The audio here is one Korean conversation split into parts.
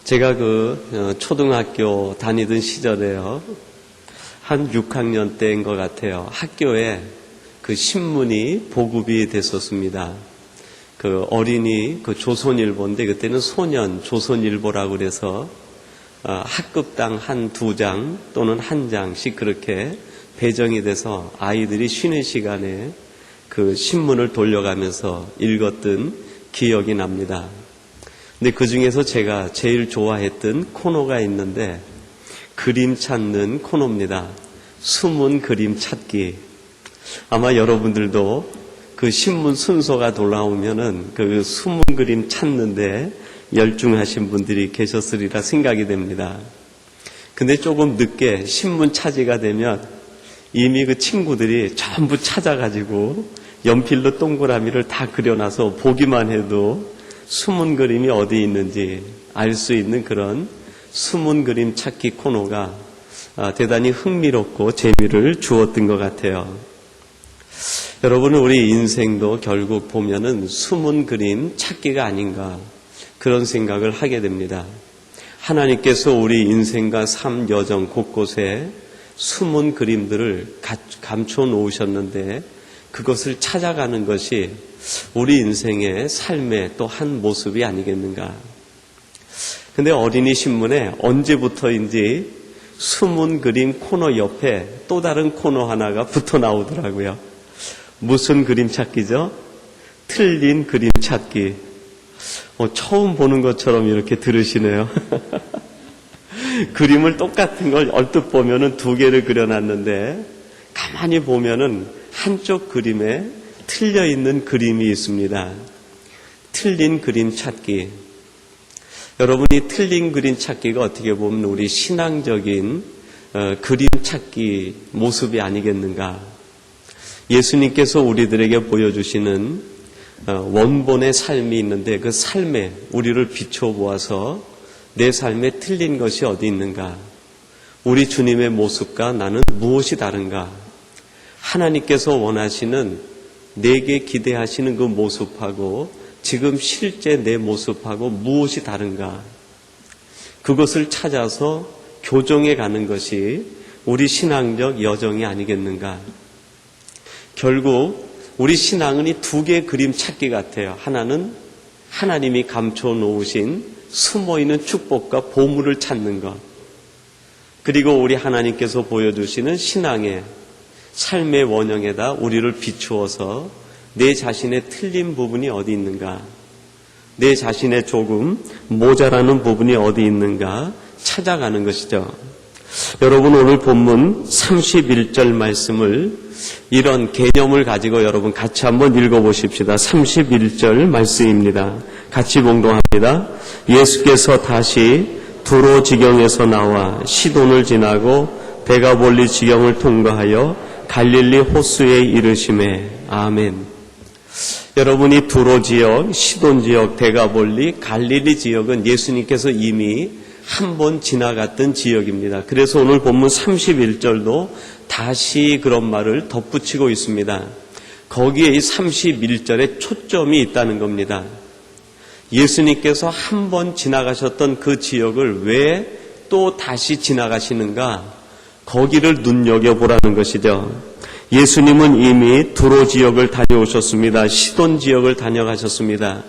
제가 초등학교 다니던 시절에요. 한 6학년 때인 것 같아요. 학교에 신문이 보급이 됐었습니다. 어린이 조선일보인데 그때는 소년 조선일보라고 그래서 학급당 한 2장 또는 1장씩 그렇게 배정이 돼서 아이들이 쉬는 시간에 신문을 돌려가면서 읽었던 기억이 납니다. 근데 그 중에서 제가 제일 좋아했던 코너가 있는데 그림 찾는 코너입니다. 숨은 그림 찾기. 아마 여러분들도 신문 순서가 돌아오면은 숨은 그림 찾는데 열중하신 분들이 계셨으리라 생각이 됩니다. 근데 조금 늦게 신문 차지가 되면 이미 친구들이 전부 찾아가지고 연필로 동그라미를 다 그려놔서 보기만 해도 숨은 그림이 어디 있는지 알 수 있는 그런 숨은 그림 찾기 코너가 대단히 흥미롭고 재미를 주었던 것 같아요. 여러분, 우리 인생도 결국 보면은 숨은 그림 찾기가 아닌가 그런 생각을 하게 됩니다. 하나님께서 우리 인생과 삶 여정 곳곳에 숨은 그림들을 감춰 놓으셨는데 그것을 찾아가는 것이 우리 인생의 삶의 또 한 모습이 아니겠는가. 근데 어린이 신문에 언제부터인지 숨은 그림 코너 옆에 또 다른 코너 하나가 붙어 나오더라고요. 무슨 그림 찾기죠? 틀린 그림 찾기. 처음 보는 것처럼 이렇게 들으시네요. 그림을 똑같은 걸 얼뜻 보면은 2개를 그려놨는데 가만히 보면은 한쪽 그림에 틀려 있는 그림이 있습니다. 틀린 그림 찾기. 여러분이 틀린 그림 찾기가 어떻게 보면 우리 신앙적인 그림 찾기 모습이 아니겠는가. 예수님께서 우리들에게 보여주시는 원본의 삶이 있는데 그 삶에 우리를 비춰보아서 내 삶에 틀린 것이 어디 있는가. 우리 주님의 모습과 나는 무엇이 다른가. 하나님께서 원하시는 내게 기대하시는 그 모습하고 지금 실제 내 모습하고 무엇이 다른가. 그것을 찾아서 교정해 가는 것이 우리 신앙적 여정이 아니겠는가. 결국 우리 신앙은 이 2개의 그림 찾기 같아요. 하나는 하나님이 감춰 놓으신 숨어있는 축복과 보물을 찾는 것. 그리고 우리 하나님께서 보여주시는 신앙의 삶의 원형에다 우리를 비추어서 내 자신의 틀린 부분이 어디 있는가, 내 자신의 조금 모자라는 부분이 어디 있는가 찾아가는 것이죠. 여러분, 오늘 본문 31절 말씀을 이런 개념을 가지고 여러분 같이 한번 읽어보십시다. 31절 말씀입니다. 같이 봉독합니다. 예수께서 다시 두로 지경에서 나와 시돈을 지나고 데가볼리 지경을 통과하여 갈릴리 호수에 이르시매. 아멘. 여러분이 두로 지역, 시돈 지역, 데가볼리, 갈릴리 지역은 예수님께서 이미 한 번 지나갔던 지역입니다. 그래서 오늘 본문 31절도 다시 그런 말을 덧붙이고 있습니다. 거기에 이 31절에 초점이 있다는 겁니다. 예수님께서 한 번 지나가셨던 그 지역을 왜 또 다시 지나가시는가? 거기를 눈여겨보라는 것이죠. 예수님은 이미 두로 지역을 다녀오셨습니다. 시돈 지역을 다녀가셨습니다.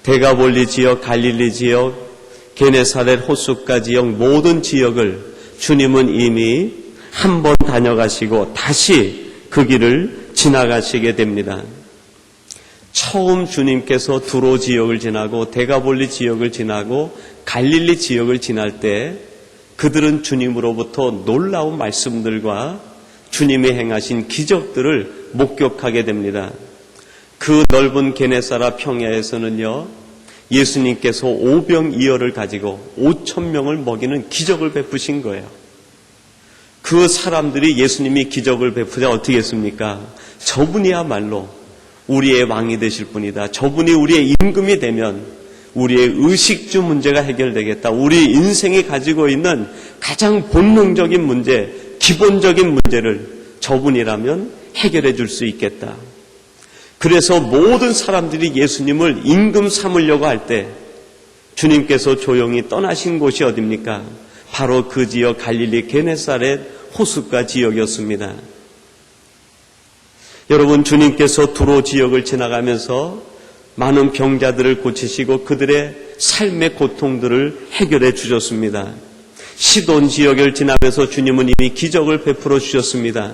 데가볼리 지역, 갈릴리 지역, 게네사렛 호숫가 지역 모든 지역을 주님은 이미 한 번 다녀가시고 다시 그 길을 지나가시게 됩니다. 처음 주님께서 두로 지역을 지나고 데가볼리 지역을 지나고 갈릴리 지역을 지날 때 그들은 주님으로부터 놀라운 말씀들과 주님이 행하신 기적들을 목격하게 됩니다. 그 넓은 게네사라 평야에서는요, 예수님께서 오병이어를 가지고 5,000명을 먹이는 기적을 베푸신 거예요. 그 사람들이 예수님이 기적을 베푸자 어떻게 했습니까? 저분이야말로 우리의 왕이 되실 분이다. 저분이 우리의 임금이 되면 우리의 의식주 문제가 해결되겠다. 우리 인생이 가지고 있는 가장 본능적인 문제, 기본적인 문제를 저분이라면 해결해 줄 수 있겠다. 그래서 모든 사람들이 예수님을 임금 삼으려고 할 때 주님께서 조용히 떠나신 곳이 어디입니까? 바로 그 지역 갈릴리 게네사렛 호숫가 지역이었습니다. 여러분, 주님께서 두로 지역을 지나가면서 많은 병자들을 고치시고 그들의 삶의 고통들을 해결해 주셨습니다. 시돈 지역을 지나면서 주님은 이미 기적을 베풀어 주셨습니다.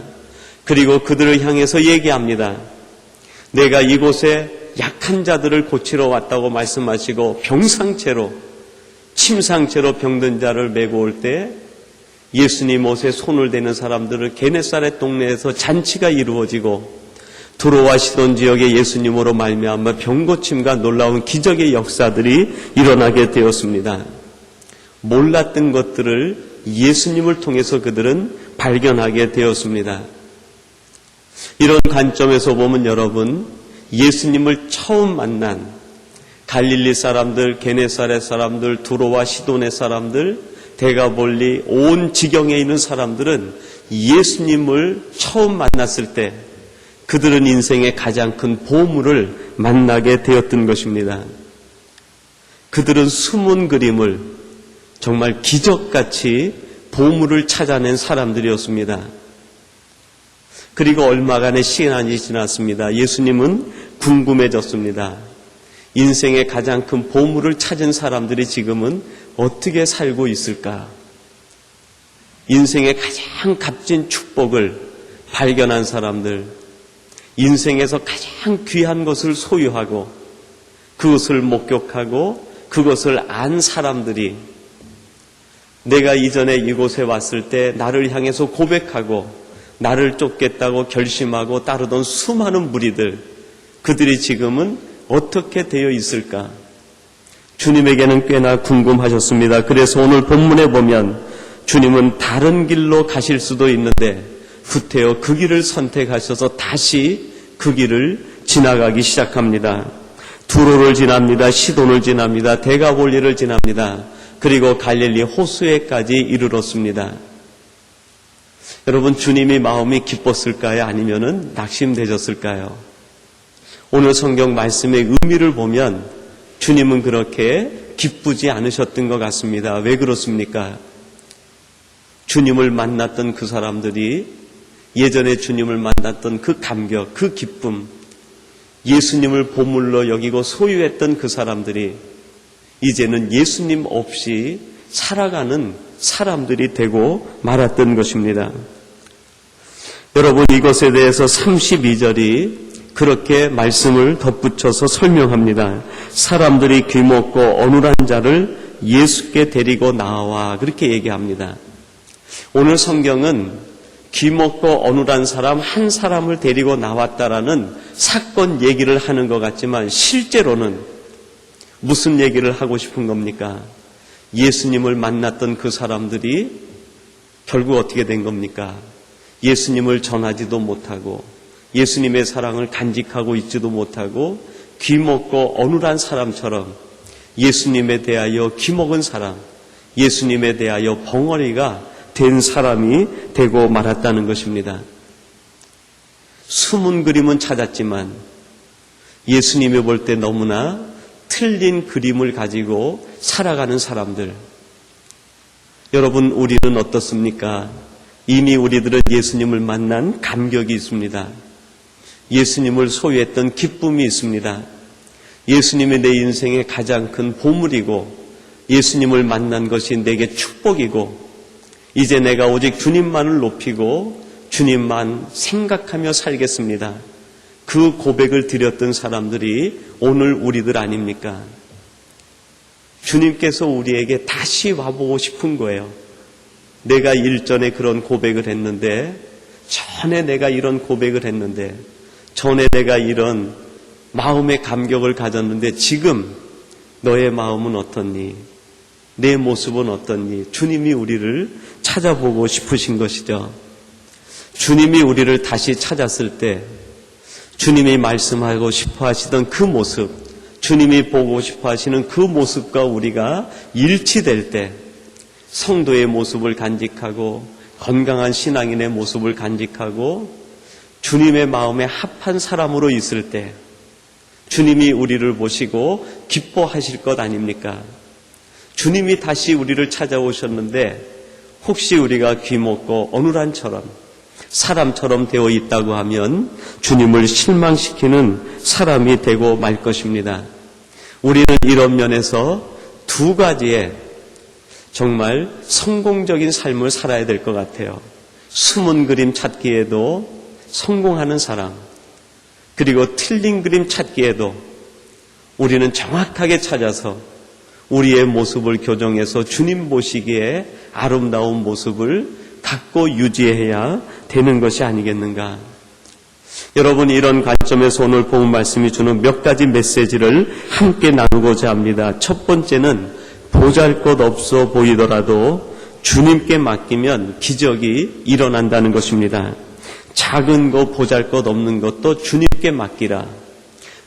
그리고 그들을 향해서 얘기합니다. 내가 이곳에 약한 자들을 고치러 왔다고 말씀하시고 병상체로, 침상체로 병든 자를 메고 올 때 예수님 옷에 손을 대는 사람들을 게네사렛 동네에서 잔치가 이루어지고 두로와 시돈 지역의 예수님으로 말미암아 병고침과 놀라운 기적의 역사들이 일어나게 되었습니다. 몰랐던 것들을 예수님을 통해서 그들은 발견하게 되었습니다. 이런 관점에서 보면 여러분, 예수님을 처음 만난 갈릴리 사람들, 게네사렛 사람들, 두로와 시돈의 사람들, 대가볼리 온 지경에 있는 사람들은 예수님을 처음 만났을 때 그들은 인생의 가장 큰 보물을 만나게 되었던 것입니다. 그들은 숨은 그림을 정말 기적같이 보물을 찾아낸 사람들이었습니다. 그리고 얼마간의 시간이 지났습니다. 예수님은 궁금해졌습니다. 인생의 가장 큰 보물을 찾은 사람들이 지금은 어떻게 살고 있을까? 인생의 가장 값진 축복을 발견한 사람들, 인생에서 가장 귀한 것을 소유하고 그것을 목격하고 그것을 안 사람들이 내가 이전에 이곳에 왔을 때 나를 향해서 고백하고 나를 쫓겠다고 결심하고 따르던 수많은 무리들, 그들이 지금은 어떻게 되어 있을까? 주님에게는 꽤나 궁금하셨습니다. 그래서 오늘 본문에 보면 주님은 다른 길로 가실 수도 있는데 구태여 그 길을 선택하셔서 다시 그 길을 지나가기 시작합니다. 두로를 지납니다. 시돈을 지납니다. 대가볼리를 지납니다. 그리고 갈릴리 호수에까지 이르렀습니다. 여러분, 주님이 마음이 기뻤을까요? 아니면은 낙심되셨을까요? 오늘 성경 말씀의 의미를 보면 주님은 그렇게 기쁘지 않으셨던 것 같습니다. 왜 그렇습니까? 주님을 만났던 그 사람들이 예전에 주님을 만났던 그 감격, 그 기쁨, 예수님을 보물로 여기고 소유했던 그 사람들이 이제는 예수님 없이 살아가는 사람들이 되고 말았던 것입니다. 여러분, 이것에 대해서 32절이 그렇게 말씀을 덧붙여서 설명합니다. 사람들이 귀먹고 어눌한 자를 예수께 데리고 나와, 그렇게 얘기합니다. 오늘 성경은 귀먹고 어눌한 사람 한 사람을 데리고 나왔다라는 사건 얘기를 하는 것 같지만 실제로는 무슨 얘기를 하고 싶은 겁니까? 예수님을 만났던 그 사람들이 결국 어떻게 된 겁니까? 예수님을 전하지도 못하고 예수님의 사랑을 간직하고 있지도 못하고 귀먹고 어눌한 사람처럼 예수님에 대하여 귀먹은 사람, 예수님에 대하여 벙어리가 된 사람이 되고 말았다는 것입니다. 숨은 그림은 찾았지만 예수님이 볼 때 너무나 틀린 그림을 가지고 살아가는 사람들. 여러분, 우리는 어떻습니까? 이미 우리들은 예수님을 만난 감격이 있습니다. 예수님을 소유했던 기쁨이 있습니다. 예수님이 내 인생의 가장 큰 보물이고 예수님을 만난 것이 내게 축복이고 이제 내가 오직 주님만을 높이고 주님만 생각하며 살겠습니다. 그 고백을 드렸던 사람들이 오늘 우리들 아닙니까? 주님께서 우리에게 다시 와보고 싶은 거예요. 내가 일전에 그런 고백을 했는데, 전에 내가 이런 고백을 했는데, 전에 내가 이런 마음의 감격을 가졌는데 지금 너의 마음은 어떻니? 내 모습은 어떻니? 주님이 우리를 찾아보고 싶으신 것이죠. 주님이 우리를 다시 찾았을 때 주님이 말씀하고 싶어 하시던 그 모습, 주님이 보고 싶어 하시는 그 모습과 우리가 일치될 때 성도의 모습을 간직하고 건강한 신앙인의 모습을 간직하고 주님의 마음에 합한 사람으로 있을 때 주님이 우리를 보시고 기뻐하실 것 아닙니까? 주님이 다시 우리를 찾아오셨는데 혹시 우리가 귀먹고 어눌한처럼 사람처럼 되어 있다고 하면 주님을 실망시키는 사람이 되고 말 것입니다. 우리는 이런 면에서 두 가지의 정말 성공적인 삶을 살아야 될 것 같아요. 숨은 그림 찾기에도 성공하는 사람, 그리고 틀린 그림 찾기에도 우리는 정확하게 찾아서 우리의 모습을 교정해서 주님 보시기에 아름다운 모습을 갖고 유지해야 되는 것이 아니겠는가. 여러분, 이런 관점에서 오늘 본문 말씀이 주는 몇 가지 메시지를 함께 나누고자 합니다. 첫 번째는 보잘것없어 보이더라도 주님께 맡기면 기적이 일어난다는 것입니다. 작은 거 보잘것없는 것도 주님께 맡기라.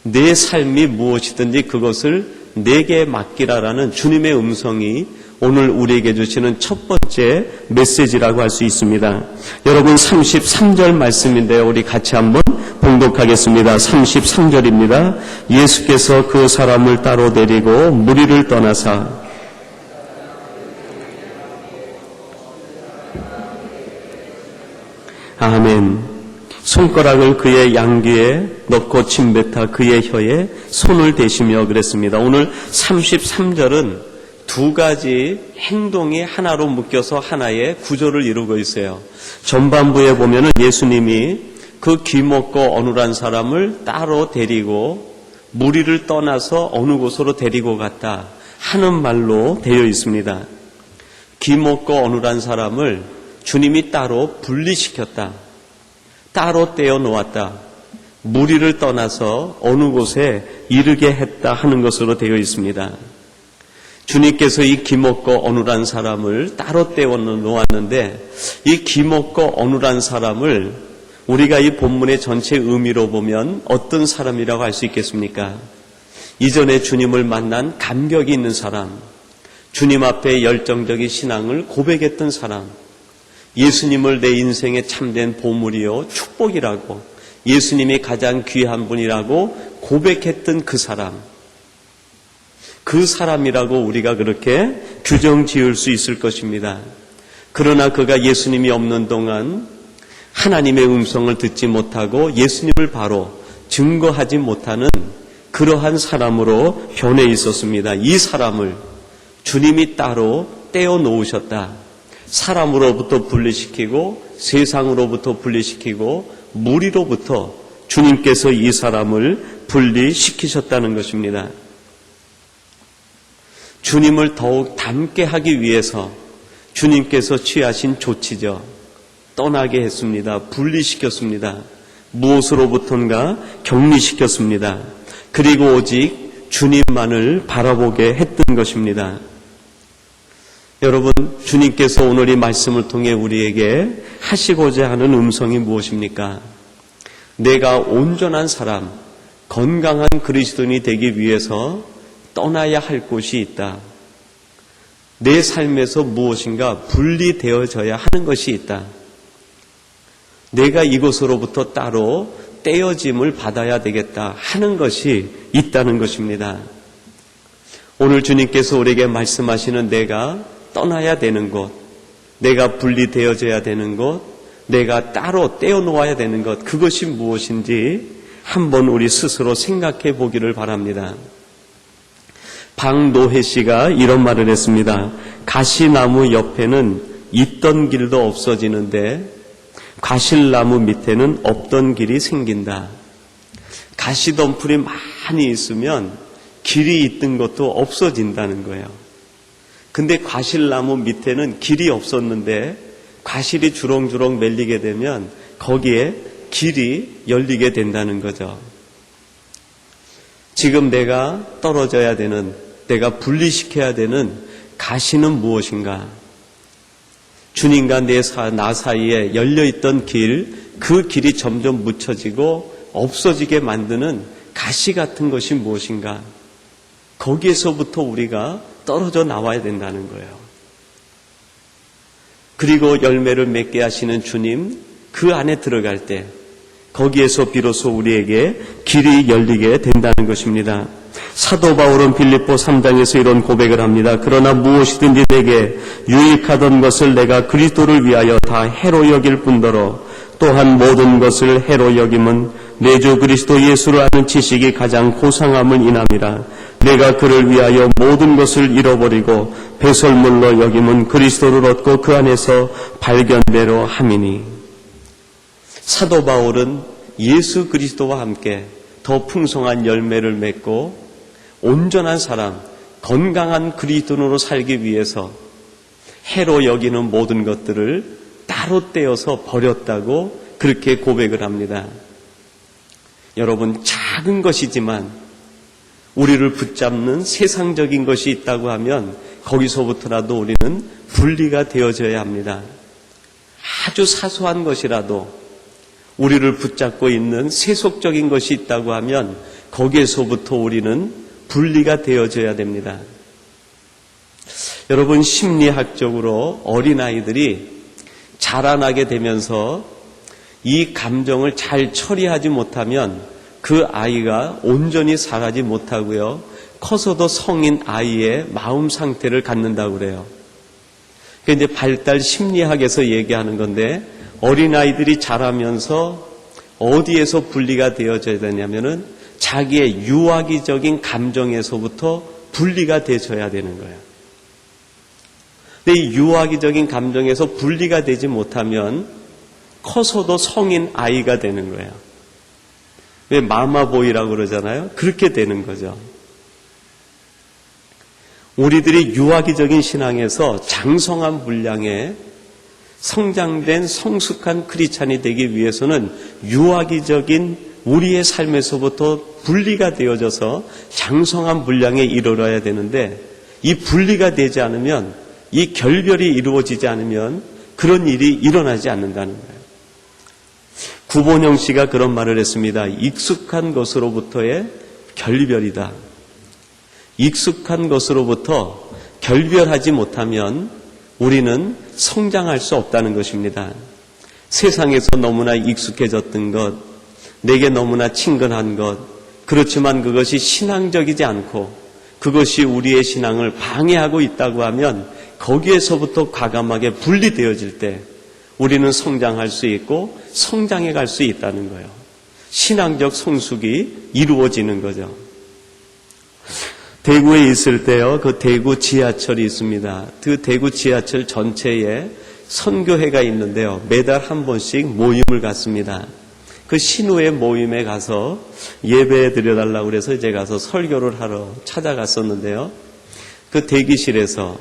내 삶이 무엇이든지 그것을 내게 맡기라라는 주님의 음성이 오늘 우리에게 주시는 첫 번째 메시지라고 할 수 있습니다. 여러분, 33절 말씀인데요. 우리 같이 한번 봉독하겠습니다. 33절입니다. 예수께서 그 사람을 따로 데리고 무리를 떠나사 아멘. 손가락을 그의 양귀에 넣고 침뱉어 그의 혀에 손을 대시며 그랬습니다. 오늘 33절은 두 가지 행동이 하나로 묶여서 하나의 구조를 이루고 있어요. 전반부에 보면은 예수님이 그 귀먹고 어눌한 사람을 따로 데리고 무리를 떠나서 어느 곳으로 데리고 갔다 하는 말로 되어 있습니다. 귀먹고 어눌한 사람을 주님이 따로 분리시켰다. 따로 떼어 놓았다. 무리를 떠나서 어느 곳에 이르게 했다 하는 것으로 되어 있습니다. 주님께서 이 귀먹고 어눌한 사람을 따로 떼어 놓았는데 이 귀먹고 어눌한 사람을 우리가 이 본문의 전체 의미로 보면 어떤 사람이라고 할 수 있겠습니까? 이전에 주님을 만난 감격이 있는 사람, 주님 앞에 열정적인 신앙을 고백했던 사람, 예수님을 내 인생의 참된 보물이요 축복이라고 예수님이 가장 귀한 분이라고 고백했던 그 사람, 그 사람이라고 우리가 그렇게 규정 지을 수 있을 것입니다. 그러나 그가 예수님이 없는 동안 하나님의 음성을 듣지 못하고 예수님을 바로 증거하지 못하는 그러한 사람으로 변해 있었습니다. 이 사람을 주님이 따로 떼어 놓으셨다. 사람으로부터 분리시키고 세상으로부터 분리시키고 무리로부터 주님께서 이 사람을 분리시키셨다는 것입니다. 주님을 더욱 닮게 하기 위해서 주님께서 취하신 조치죠. 떠나게 했습니다. 분리시켰습니다. 무엇으로부턴가 격리시켰습니다. 그리고 오직 주님만을 바라보게 했던 것입니다. 여러분, 주님께서 오늘 이 말씀을 통해 우리에게 하시고자 하는 음성이 무엇입니까? 내가 온전한 사람, 건강한 그리스도인이 되기 위해서 떠나야 할 곳이 있다. 내 삶에서 무엇인가 분리되어져야 하는 것이 있다. 내가 이곳으로부터 따로 떼어짐을 받아야 되겠다 하는 것이 있다는 것입니다. 오늘 주님께서 우리에게 말씀하시는 내가 떠나야 되는 곳, 내가 분리되어져야 되는 곳, 내가 따로 떼어놓아야 되는 것, 그것이 무엇인지 한번 우리 스스로 생각해 보기를 바랍니다. 박노해 씨가 이런 말을 했습니다. 가시나무 옆에는 있던 길도 없어지는데 가실나무 밑에는 없던 길이 생긴다. 가시덤불이 많이 있으면 길이 있던 것도 없어진다는 거예요. 근데 과실나무 밑에는 길이 없었는데 과실이 주렁주렁 밀리게 되면 거기에 길이 열리게 된다는 거죠. 지금 내가 떨어져야 되는, 내가 분리시켜야 되는 가시는 무엇인가? 주님과 나 사이에 열려있던 길, 그 길이 점점 묻혀지고 없어지게 만드는 가시 같은 것이 무엇인가? 거기에서부터 우리가 떨어져 나와야 된다는 거예요. 그리고 열매를 맺게 하시는 주님, 그 안에 들어갈 때 거기에서 비로소 우리에게 길이 열리게 된다는 것입니다. 사도 바울은 빌립보 3장에서 이런 고백을 합니다. 그러나 무엇이든지 내게 유익하던 것을 내가 그리스도를 위하여 다 해로 여길 뿐더러 또한 모든 것을 해로 여김은 내 주 그리스도 예수를 아는 지식이 가장 고상함을 인함이라. 내가 그를 위하여 모든 것을 잃어버리고 배설물로 여김은 그리스도를 얻고 그 안에서 발견대로 함이니. 사도 바울은 예수 그리스도와 함께 더 풍성한 열매를 맺고 온전한 사람, 건강한 그리스도인으로 살기 위해서 해로 여기는 모든 것들을 따로 떼어서 버렸다고 그렇게 고백을 합니다. 여러분, 작은 것이지만 우리를 붙잡는 세상적인 것이 있다고 하면 거기서부터라도 우리는 분리가 되어져야 합니다. 아주 사소한 것이라도 우리를 붙잡고 있는 세속적인 것이 있다고 하면 거기에서부터 우리는 분리가 되어져야 됩니다. 여러분, 심리학적으로 어린아이들이 자라나게 되면서 이 감정을 잘 처리하지 못하면 그 아이가 온전히 살아지 못하고요. 커서도 성인 아이의 마음 상태를 갖는다고 그래요. 그게 이제 발달 심리학에서 얘기하는 건데 어린아이들이 자라면서 어디에서 분리가 되어져야 되냐면은 자기의 유아기적인 감정에서부터 분리가 되어져야 되는 거예요. 근데 이 유아기적인 감정에서 분리가 되지 못하면 커서도 성인 아이가 되는 거예요. 왜 마마보이라고 그러잖아요? 그렇게 되는 거죠. 우리들이 유아기적인 신앙에서 장성한 분량의 성장된 성숙한 크리스찬이 되기 위해서는 유아기적인 우리의 삶에서부터 분리가 되어져서 장성한 분량에 이르러야 되는데 이 분리가 되지 않으면 이 결별이 이루어지지 않으면 그런 일이 일어나지 않는다는 거예요. 구본영 씨가 그런 말을 했습니다. 익숙한 것으로부터의 결별이다. 익숙한 것으로부터 결별하지 못하면 우리는 성장할 수 없다는 것입니다. 세상에서 너무나 익숙해졌던 것, 내게 너무나 친근한 것, 그렇지만 그것이 신앙적이지 않고 그것이 우리의 신앙을 방해하고 있다고 하면 거기에서부터 과감하게 분리되어질 때 우리는 성장할 수 있고 성장해 갈 수 있다는 거예요. 신앙적 성숙이 이루어지는 거죠. 대구에 있을 때요, 그 대구 지하철이 있습니다. 그 대구 지하철 전체에 선교회가 있는데요, 매달 한 번씩 모임을 갖습니다. 그 신우의 모임에 가서 예배 드려달라고 그래서 제가 가서 설교를 하러 찾아갔었는데요, 그 대기실에서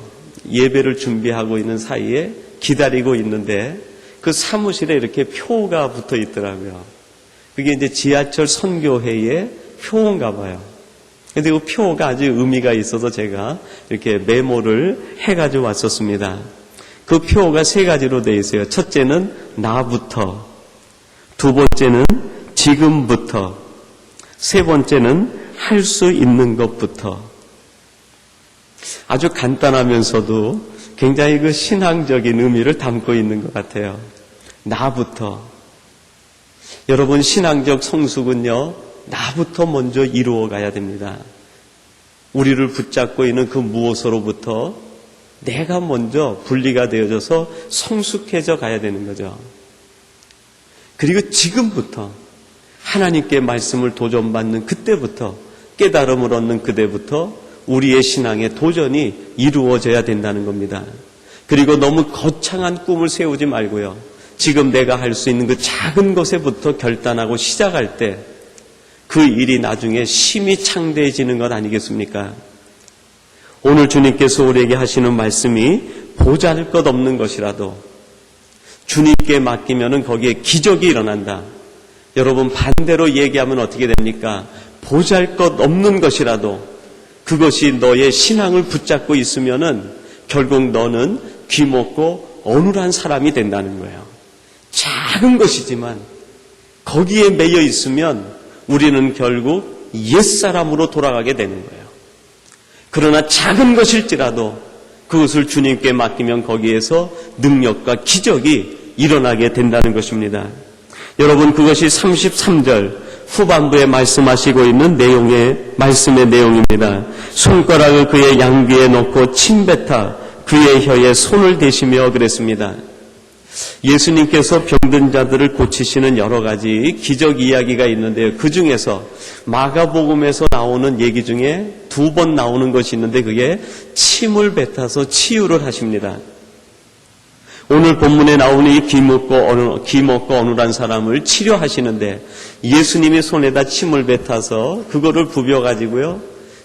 예배를 준비하고 있는 사이에 기다리고 있는데 그 사무실에 이렇게 표가 붙어 있더라고요. 그게 이제 지하철 선교회의 표인가 봐요. 근데 그 표가 아주 의미가 있어서 제가 이렇게 메모를 해가지고 왔었습니다. 그 표가 세 가지로 되어 있어요. 첫째는 나부터, 두 번째는 지금부터, 세 번째는 할 수 있는 것부터. 아주 간단하면서도 굉장히 그 신앙적인 의미를 담고 있는 것 같아요. 나부터. 여러분, 신앙적 성숙은요, 나부터 먼저 이루어 가야 됩니다. 우리를 붙잡고 있는 그 무엇으로부터 내가 먼저 분리가 되어져서 성숙해져 가야 되는 거죠. 그리고 지금부터 하나님께 말씀을 도전받는 그때부터, 깨달음을 얻는 그때부터 우리의 신앙의 도전이 이루어져야 된다는 겁니다. 그리고 너무 거창한 꿈을 세우지 말고요, 지금 내가 할 수 있는 그 작은 것에부터 결단하고 시작할 때 그 일이 나중에 심히 창대해지는 것 아니겠습니까? 오늘 주님께서 우리에게 하시는 말씀이 보잘것없는 것이라도 주님께 맡기면은 거기에 기적이 일어난다. 여러분, 반대로 얘기하면 어떻게 됩니까? 보잘것없는 것이라도 그것이 너의 신앙을 붙잡고 있으면은 결국 너는 귀먹고 어눌한 사람이 된다는 거예요. 작은 것이지만 거기에 매여 있으면 우리는 결국 옛사람으로 돌아가게 되는 거예요. 그러나 작은 것일지라도 그것을 주님께 맡기면 거기에서 능력과 기적이 일어나게 된다는 것입니다. 여러분, 그것이 33절 후반부에 말씀하시고 있는 말씀의 내용입니다. 손가락을 그의 양귀에 넣고 침뱉어 그의 혀에 손을 대시며 그랬습니다. 예수님께서 병든 자들을 고치시는 여러 가지 기적 이야기가 있는데요. 그 중에서 마가복음에서 나오는 얘기 중에 2번 나오는 것이 있는데 그게 침을 뱉어서 치유를 하십니다. 오늘 본문에 나오는 이 기먹고 어눌한 사람을 치료하시는데 예수님이 손에다 침을 뱉어서 그거를 부벼가지고요.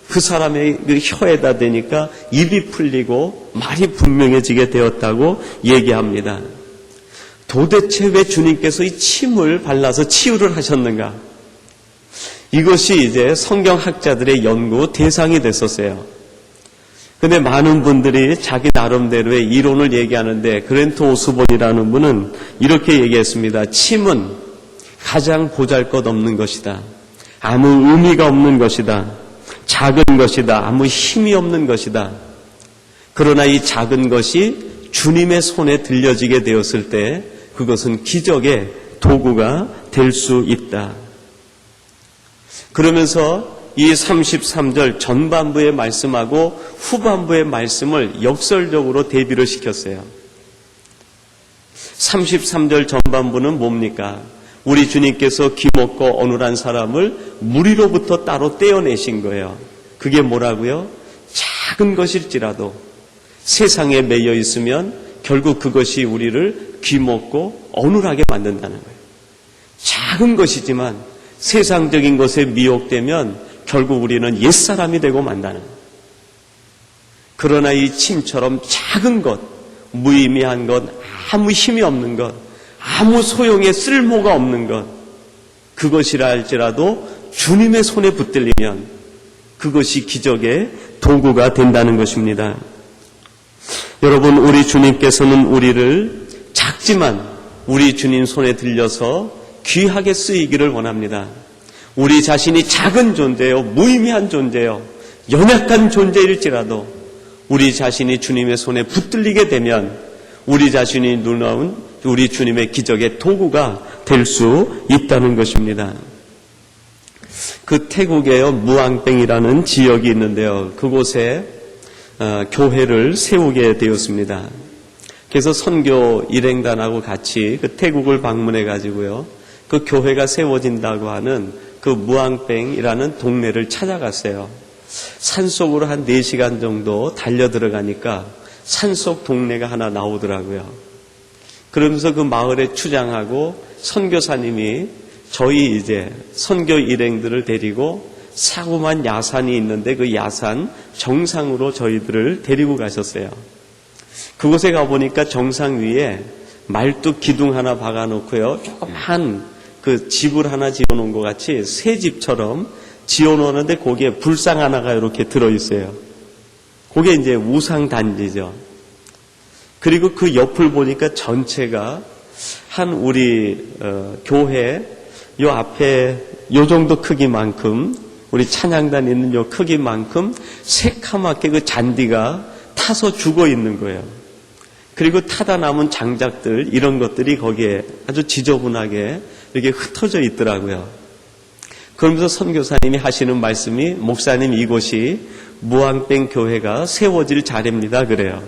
그 사람의 그 혀에다 대니까 입이 풀리고 말이 분명해지게 되었다고 얘기합니다. 도대체 왜 주님께서 이 침을 발라서 치유를 하셨는가? 이것이 이제 성경학자들의 연구 대상이 됐었어요. 근데 많은 분들이 자기 나름대로의 이론을 얘기하는데 그랜트 오스본이라는 분은 이렇게 얘기했습니다. 침은 가장 보잘것없는 것이다. 아무 의미가 없는 것이다. 작은 것이다. 아무 힘이 없는 것이다. 그러나 이 작은 것이 주님의 손에 들려지게 되었을 때 그것은 기적의 도구가 될 수 있다. 그러면서 이 33절 전반부의 말씀하고 후반부의 말씀을 역설적으로 대비를 시켰어요. 33절 전반부는 뭡니까? 우리 주님께서 기먹고 어눌한 사람을 무리로부터 따로 떼어내신 거예요. 그게 뭐라고요? 작은 것일지라도 세상에 매여 있으면 결국 그것이 우리를 귀먹고 어눌하게 만든다는 거예요. 작은 것이지만 세상적인 것에 미혹되면 결국 우리는 옛사람이 되고 만다는 거예요. 그러나 이 침처럼 작은 것, 무의미한 것, 아무 힘이 없는 것, 아무 소용에 쓸모가 없는 것, 그것이라 할지라도 주님의 손에 붙들리면 그것이 기적의 도구가 된다는 것입니다. 여러분, 우리 주님께서는 우리를 작지만 우리 주님 손에 들려서 귀하게 쓰이기를 원합니다. 우리 자신이 작은 존재요, 무의미한 존재요, 연약한 존재일지라도 우리 자신이 주님의 손에 붙들리게 되면 우리 자신이 누나온 우리 주님의 기적의 도구가 될 수 있다는 것입니다. 그 태국의 무앙뱅이라는 지역이 있는데요. 그곳에 교회를 세우게 되었습니다. 그래서 선교 일행단하고 같이 그 태국을 방문해 가지고요. 그 교회가 세워진다고 하는 그 무앙뱅이라는 동네를 찾아갔어요. 산속으로 한 4시간 정도 달려 들어가니까 산속 동네가 하나 나오더라고요. 그러면서 그 마을에 추장하고 선교사님이 저희 이제 선교 일행들을 데리고 사고만 야산이 있는데 그 야산 정상으로 저희들을 데리고 가셨어요. 그곳에 가보니까 정상 위에 말뚝 기둥 하나 박아놓고요. 조그만 그 집을 하나 지어놓은 것 같이 새 집처럼 지어놓았는데 거기에 불상 하나가 이렇게 들어있어요. 그게 이제 우상단지죠. 그리고 그 옆을 보니까 전체가 한 우리 교회 요 앞에 요 정도 크기만큼 우리 찬양단 있는 요 크기만큼 새카맣게 그 잔디가 타서 죽어 있는 거예요. 그리고 타다 남은 장작들 이런 것들이 거기에 아주 지저분하게 이렇게 흩어져 있더라고요. 그러면서 선교사님이 하시는 말씀이 목사님 이곳이 무앙뱅 교회가 세워질 자리입니다. 그래요.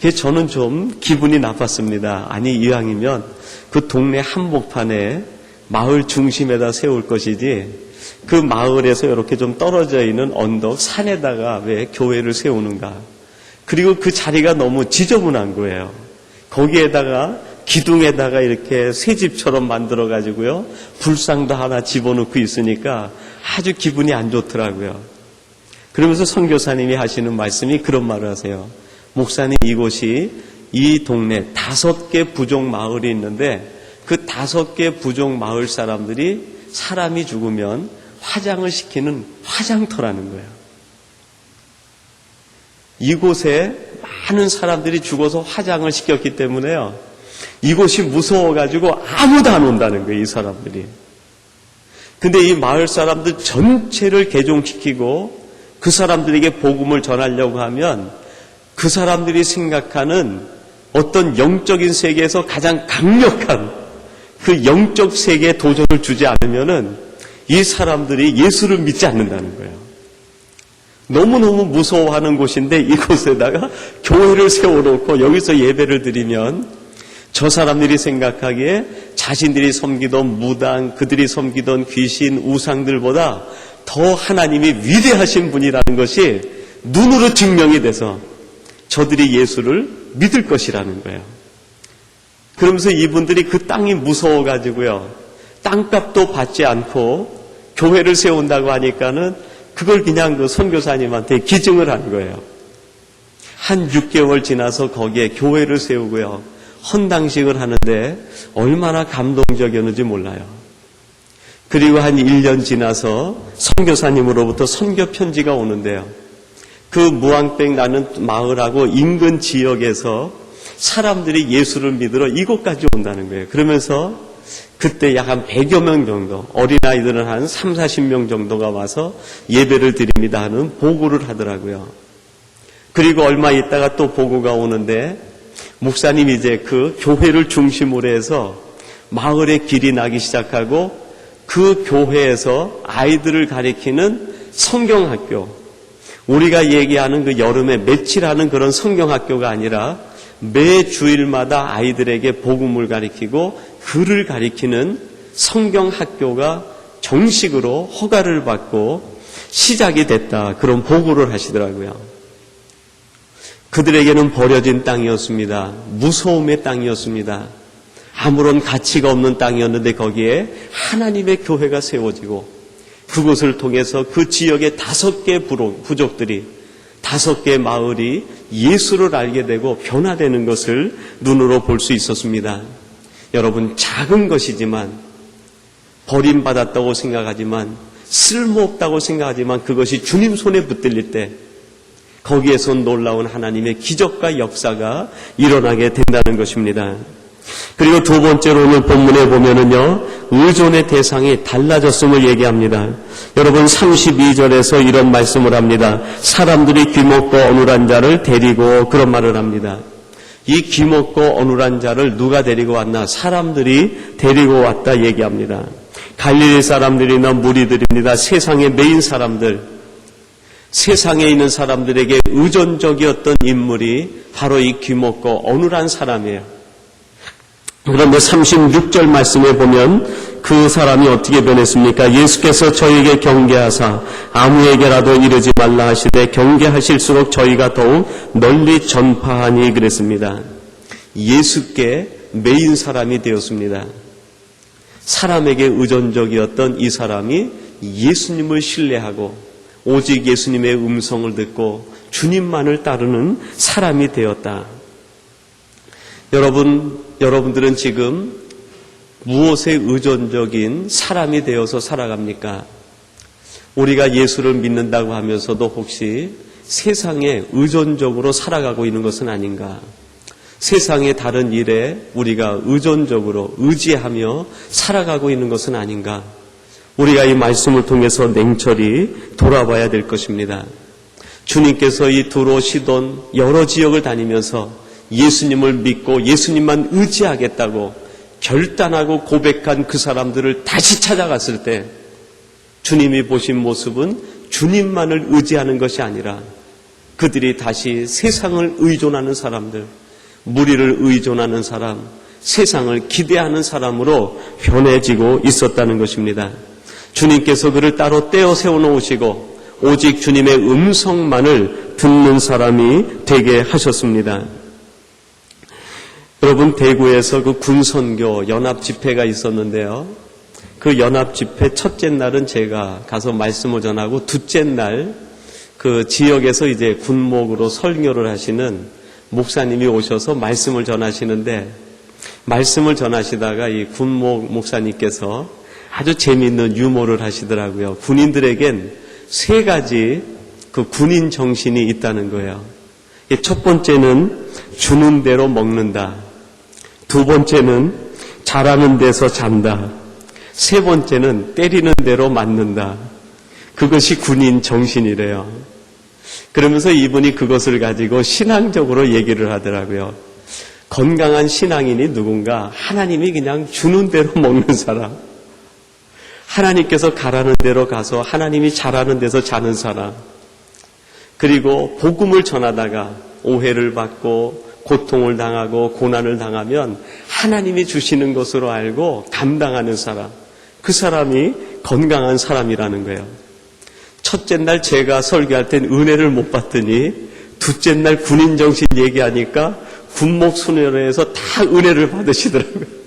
그래서 저는 좀 기분이 나빴습니다. 아니 이왕이면 그 동네 한복판에 마을 중심에다 세울 것이지 그 마을에서 이렇게 좀 떨어져 있는 언덕 산에다가 왜 교회를 세우는가. 그리고 그 자리가 너무 지저분한 거예요. 거기에다가 기둥에다가 이렇게 새집처럼 만들어 가지고요. 불상도 하나 집어넣고 있으니까 아주 기분이 안 좋더라고요. 그러면서 선교사님이 하시는 말씀이 그런 말을 하세요. 목사님 이곳이 이 동네 5개 부족 마을이 있는데 그 5개 부족 마을 사람들이 사람이 죽으면 화장을 시키는 화장터라는 거예요. 이곳에 많은 사람들이 죽어서 화장을 시켰기 때문에요. 이곳이 무서워가지고 아무도 안 온다는 거예요, 이 사람들이. 근데 이 마을 사람들 전체를 개종시키고 그 사람들에게 복음을 전하려고 하면 그 사람들이 생각하는 어떤 영적인 세계에서 가장 강력한 그 영적 세계에 도전을 주지 않으면은 이 사람들이 예수를 믿지 않는다는 거예요. 너무너무 무서워하는 곳인데 이곳에다가 교회를 세워놓고 여기서 예배를 드리면 저 사람들이 생각하기에 자신들이 섬기던 무당, 그들이 섬기던 귀신, 우상들보다 더 하나님이 위대하신 분이라는 것이 눈으로 증명이 돼서 저들이 예수를 믿을 것이라는 거예요. 그러면서 이분들이 그 땅이 무서워가지고요, 땅값도 받지 않고 교회를 세운다고 하니까는 그걸 그냥 그 선교사님한테 기증을 한 거예요. 한 6개월 지나서 거기에 교회를 세우고요, 헌당식을 하는데 얼마나 감동적이었는지 몰라요. 그리고 한 1년 지나서 선교사님으로부터 선교 편지가 오는데요, 그 무왕백 나는 마을하고 인근 지역에서 사람들이 예수를 믿으러 이곳까지 온다는 거예요. 그러면서 그때 약 한 100여 명 정도, 어린아이들은 한 3, 40명 정도가 와서 예배를 드립니다 하는 보고를 하더라고요. 그리고 얼마 있다가 또 보고가 오는데 목사님이 이제 그 교회를 중심으로 해서 마을에 길이 나기 시작하고 그 교회에서 아이들을 가리키는 성경학교, 우리가 얘기하는 그 여름에 며칠하는 그런 성경학교가 아니라 매 주일마다 아이들에게 복음을 가리키고 글을 가리키는 성경학교가 정식으로 허가를 받고 시작이 됐다, 그런 보고를 하시더라고요. 그들에게는 버려진 땅이었습니다. 무서움의 땅이었습니다. 아무런 가치가 없는 땅이었는데 거기에 하나님의 교회가 세워지고 그곳을 통해서 그 지역의 5개 부족들이, 5개 마을이 예수를 알게 되고 변화되는 것을 눈으로 볼 수 있었습니다. 여러분, 작은 것이지만, 버림받았다고 생각하지만, 쓸모없다고 생각하지만 그것이 주님 손에 붙들릴 때 거기에서 놀라운 하나님의 기적과 역사가 일어나게 된다는 것입니다. 그리고 두 번째로 오늘 본문에 보면은요, 의존의 대상이 달라졌음을 얘기합니다. 여러분, 32절에서 이런 말씀을 합니다. 사람들이 귀먹고 어눌한 자를 데리고, 그런 말을 합니다. 이 귀먹고 어눌한 자를 누가 데리고 왔나? 사람들이 데리고 왔다 얘기합니다. 갈릴리 사람들이나 무리들입니다. 세상의 메인 사람들, 세상에 있는 사람들에게 의존적이었던 인물이 바로 이 귀먹고 어눌한 사람이에요. 그런데 36절 말씀에 보면 그 사람이 어떻게 변했습니까? 예수께서 저희에게 경계하사 아무에게라도 이르지 말라 하시되 경계하실수록 저희가 더욱 널리 전파하니 그랬습니다. 예수께 메인 사람이 되었습니다. 사람에게 의존적이었던 이 사람이 예수님을 신뢰하고 오직 예수님의 음성을 듣고 주님만을 따르는 사람이 되었다. 여러분들은 지금 무엇에 의존적인 사람이 되어서 살아갑니까? 우리가 예수를 믿는다고 하면서도 혹시 세상에 의존적으로 살아가고 있는 것은 아닌가? 세상의 다른 일에 우리가 의존적으로 의지하며 살아가고 있는 것은 아닌가? 우리가 이 말씀을 통해서 냉철히 돌아봐야 될 것입니다. 주님께서 이 두로 시돈 여러 지역을 다니면서 예수님을 믿고 예수님만 의지하겠다고 결단하고 고백한 그 사람들을 다시 찾아갔을 때 주님이 보신 모습은 주님만을 의지하는 것이 아니라 그들이 다시 세상을 의존하는 사람들, 무리를 의존하는 사람, 세상을 기대하는 사람으로 변해지고 있었다는 것입니다. 주님께서 그를 따로 떼어 세워놓으시고 오직 주님의 음성만을 듣는 사람이 되게 하셨습니다. 여러분, 대구에서 그 군선교 연합 집회가 있었는데요. 그 연합 집회 첫째 날은 제가 가서 말씀을 전하고 둘째 날 그 지역에서 이제 군목으로 설교를 하시는 목사님이 오셔서 말씀을 전하시는데 말씀을 전하시다가 이 군목 목사님께서 아주 재미있는 유머를 하시더라고요. 군인들에겐 3가지 그 군인 정신이 있다는 거예요. 첫 번째는 주는 대로 먹는다. 두 번째는 자라는 데서 잔다. 세 번째는 때리는 대로 맞는다. 그것이 군인 정신이래요. 그러면서 이분이 그것을 가지고 신앙적으로 얘기를 하더라고요. 건강한 신앙인이 누군가? 하나님이 그냥 주는 대로 먹는 사람. 하나님께서 가라는 대로 가서 하나님이 자라는 데서 자는 사람, 그리고 복음을 전하다가 오해를 받고 고통을 당하고 고난을 당하면 하나님이 주시는 것으로 알고 감당하는 사람, 그 사람이 건강한 사람이라는 거예요. 첫째 날 제가 설교할 땐 은혜를 못 받더니 둘째 날 군인정신 얘기하니까 군목순회에서 다 은혜를 받으시더라고요.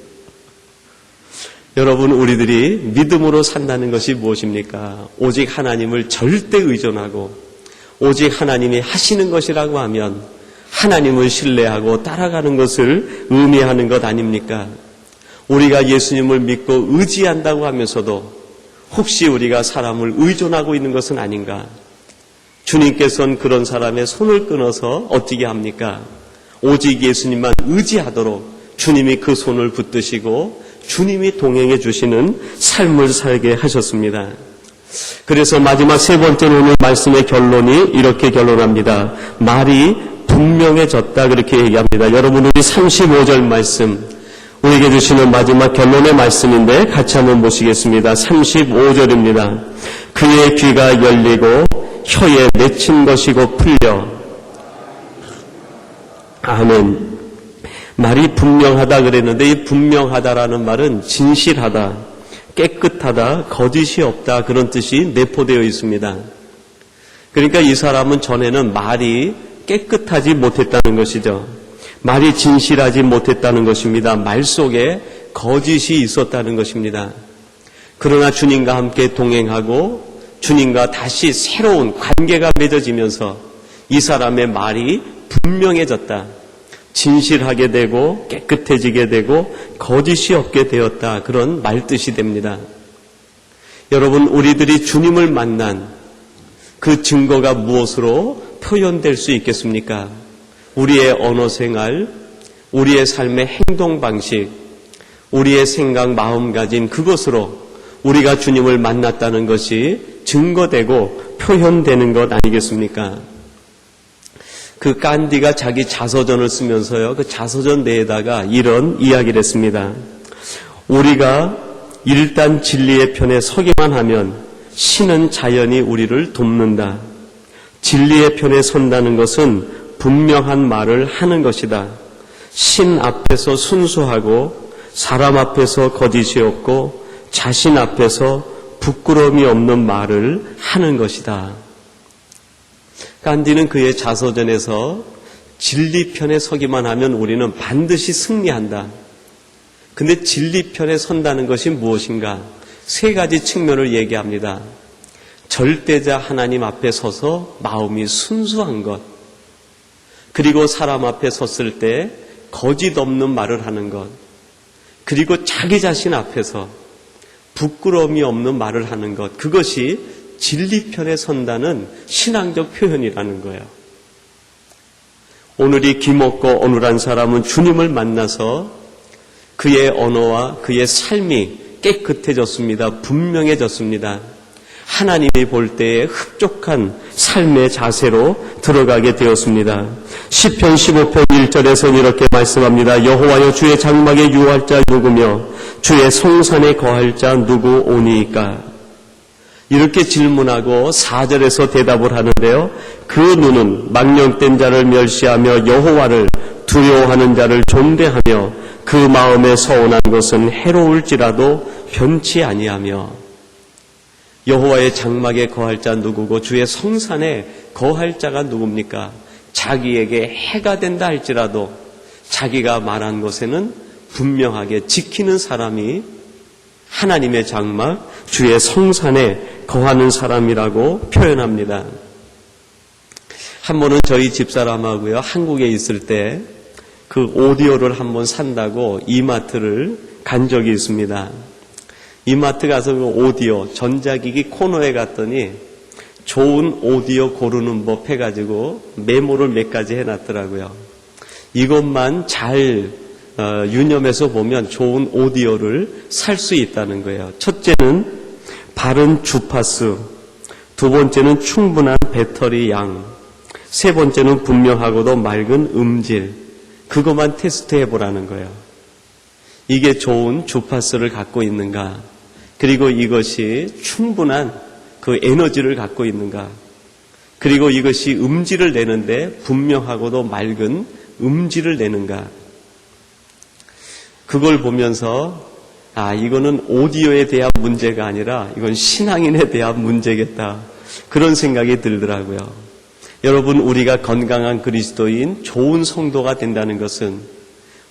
여러분, 우리들이 믿음으로 산다는 것이 무엇입니까? 오직 하나님을 절대 의존하고 오직 하나님이 하시는 것이라고 하면 하나님을 신뢰하고 따라가는 것을 의미하는 것 아닙니까? 우리가 예수님을 믿고 의지한다고 하면서도 혹시 우리가 사람을 의존하고 있는 것은 아닌가? 주님께서는 그런 사람의 손을 끊어서 어떻게 합니까? 오직 예수님만 의지하도록 주님이 그 손을 붙드시고 주님이 동행해 주시는 삶을 살게 하셨습니다. 그래서 마지막 세 번째로 오늘 말씀의 결론이 이렇게 결론합니다. 말이 분명해졌다, 그렇게 얘기합니다. 여러분, 우리 35절 말씀, 우리에게 주시는 마지막 결론의 말씀인데 같이 한번 보시겠습니다. 35절입니다. 그의 귀가 열리고 혀에 맺힌 것이고 풀려. 아멘. 말이 분명하다 그랬는데 이 분명하다라는 말은 진실하다, 깨끗하다, 거짓이 없다, 그런 뜻이 내포되어 있습니다. 그러니까 이 사람은 전에는 말이 깨끗하지 못했다는 것이죠. 말이 진실하지 못했다는 것입니다. 말 속에 거짓이 있었다는 것입니다. 그러나 주님과 함께 동행하고 주님과 다시 새로운 관계가 맺어지면서 이 사람의 말이 분명해졌다. 진실하게 되고 깨끗해지게 되고 거짓이 없게 되었다. 그런 말뜻이 됩니다. 여러분, 우리들이 주님을 만난 그 증거가 무엇으로 표현될 수 있겠습니까? 우리의 언어 생활, 우리의 삶의 행동 방식, 우리의 생각, 마음가짐, 그것으로 우리가 주님을 만났다는 것이 증거되고 표현되는 것 아니겠습니까? 그 간디가 자기 자서전을 쓰면서요, 그 자서전 내에다가 이런 이야기를 했습니다. 우리가 일단 진리의 편에 서기만 하면 신은 자연히 우리를 돕는다. 진리의 편에 선다는 것은 분명한 말을 하는 것이다. 신 앞에서 순수하고 사람 앞에서 거짓이 없고 자신 앞에서 부끄러움이 없는 말을 하는 것이다. 간디는 그의 자서전에서 진리 편에 서기만 하면 우리는 반드시 승리한다. 근데 진리 편에 선다는 것이 무엇인가? 세 가지 측면을 얘기합니다. 절대자 하나님 앞에 서서 마음이 순수한 것, 그리고 사람 앞에 섰을 때 거짓 없는 말을 하는 것, 그리고 자기 자신 앞에서 부끄러움이 없는 말을 하는 것, 그것이 진리편에 선다는 신앙적 표현이라는 거예요. 오늘이 귀먹고 어눌한 사람은 주님을 만나서 그의 언어와 그의 삶이 깨끗해졌습니다. 분명해졌습니다. 하나님이 볼 때에 흡족한 삶의 자세로 들어가게 되었습니다. 시편 15편 1절에서는 이렇게 말씀합니다. 여호와여, 주의 장막에 유할 자 누구며 주의 성산에 거할 자 누구 오니이까? 이렇게 질문하고 4절에서 대답을 하는데요. 그 눈은 망령된 자를 멸시하며 여호와를 두려워하는 자를 존대하며 그 마음에 서운한 것은 해로울지라도 변치 아니하며. 여호와의 장막에 거할 자 누구고 주의 성산에 거할 자가 누굽니까? 자기에게 해가 된다 할지라도 자기가 말한 것에는 분명하게 지키는 사람이 하나님의 장막, 주의 성산에 거하는 사람이라고 표현합니다. 한 번은 저희 집사람하고요, 한국에 있을 때 그 오디오를 한번 산다고 이마트를 간 적이 있습니다. 이마트 가서 그 오디오, 전자기기 코너에 갔더니 좋은 오디오 고르는 법 해가지고 메모를 몇 가지 해놨더라고요. 이것만 잘 유념해서 보면 좋은 오디오를 살 수 있다는 거예요. 첫째는 바른 주파수, 두 번째는 충분한 배터리 양, 세 번째는 분명하고도 맑은 음질, 그것만 테스트해 보라는 거예요. 이게 좋은 주파수를 갖고 있는가? 그리고 이것이 충분한 그 에너지를 갖고 있는가? 그리고 이것이 음질을 내는데 분명하고도 맑은 음질을 내는가? 그걸 보면서 이거는 오디오에 대한 문제가 아니라 이건 신앙인에 대한 문제겠다. 그런 생각이 들더라고요. 여러분, 우리가 건강한 그리스도인, 좋은 성도가 된다는 것은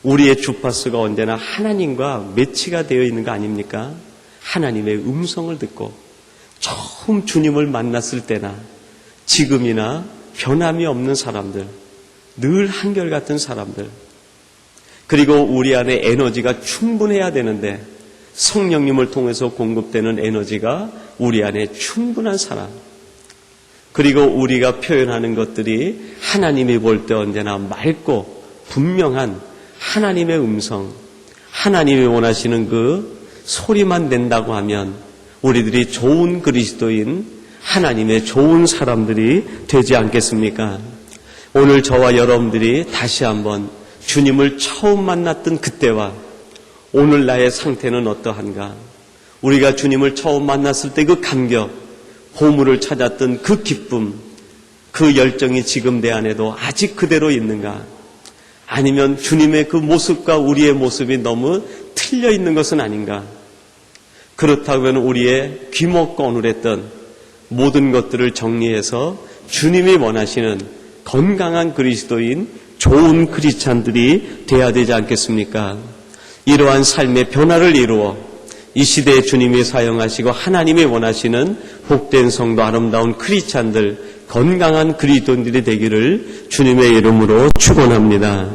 우리의 주파수가 언제나 하나님과 매치가 되어 있는 거 아닙니까? 하나님의 음성을 듣고 처음 주님을 만났을 때나 지금이나 변함이 없는 사람들, 늘 한결같은 사람들, 그리고 우리 안에 에너지가 충분해야 되는데 성령님을 통해서 공급되는 에너지가 우리 안에 충분한 사람, 그리고 우리가 표현하는 것들이 하나님이 볼 때 언제나 맑고 분명한 하나님의 음성, 하나님이 원하시는 그 소리만 낸다고 하면 우리들이 좋은 그리스도인, 하나님의 좋은 사람들이 되지 않겠습니까? 오늘 저와 여러분들이 다시 한번 주님을 처음 만났던 그때와 오늘 나의 상태는 어떠한가? 우리가 주님을 처음 만났을 때 그 감격, 보물을 찾았던 그 기쁨, 그 열정이 지금 내 안에도 아직 그대로 있는가? 아니면 주님의 그 모습과 우리의 모습이 너무 틀려 있는 것은 아닌가? 그렇다면 우리의 귀먹고 어눌했던 모든 것들을 정리해서 주님이 원하시는 건강한 그리스도인, 좋은 크리스찬들이 되어야 되지 않겠습니까? 이러한 삶의 변화를 이루어 이 시대에 주님이 사용하시고 하나님이 원하시는 복된 성도, 아름다운 크리스찬들, 건강한 그리스도인들이 되기를 주님의 이름으로 축원합니다.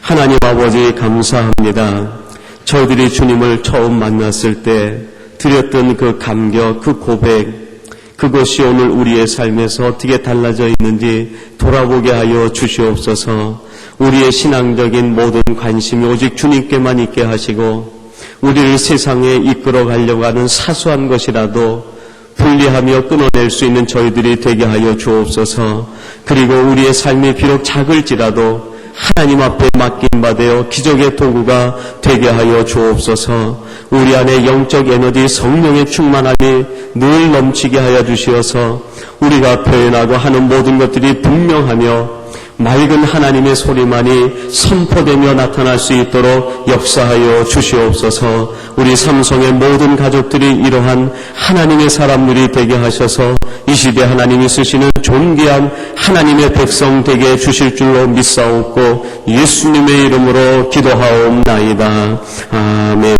하나님 아버지 감사합니다. 저희들이 주님을 처음 만났을 때 드렸던 그 감격, 그 고백, 그것이 오늘 우리의 삶에서 어떻게 달라져 있는지 돌아보게 하여 주시옵소서. 우리의 신앙적인 모든 관심이 오직 주님께만 있게 하시고 우리를 세상에 이끌어 가려고 하는 사소한 것이라도 분리하며 끊어낼 수 있는 저희들이 되게 하여 주옵소서. 그리고 우리의 삶이 비록 작을지라도 하나님 앞에 맡김받아 기적의 도구가 되게 하여 주옵소서. 우리 안에 영적 에너지, 성령의 충만함이 늘 넘치게 하여 주시어서 우리가 표현하고 하는 모든 것들이 분명하며 맑은 하나님의 소리만이 선포되며 나타날 수 있도록 역사하여 주시옵소서. 우리 삼성의 모든 가족들이 이러한 하나님의 사람들이 되게 하셔서 이 시대 하나님이 쓰시는 존귀한 하나님의 백성 되게 주실 줄로 믿사옵고 예수님의 이름으로 기도하옵나이다. 아멘.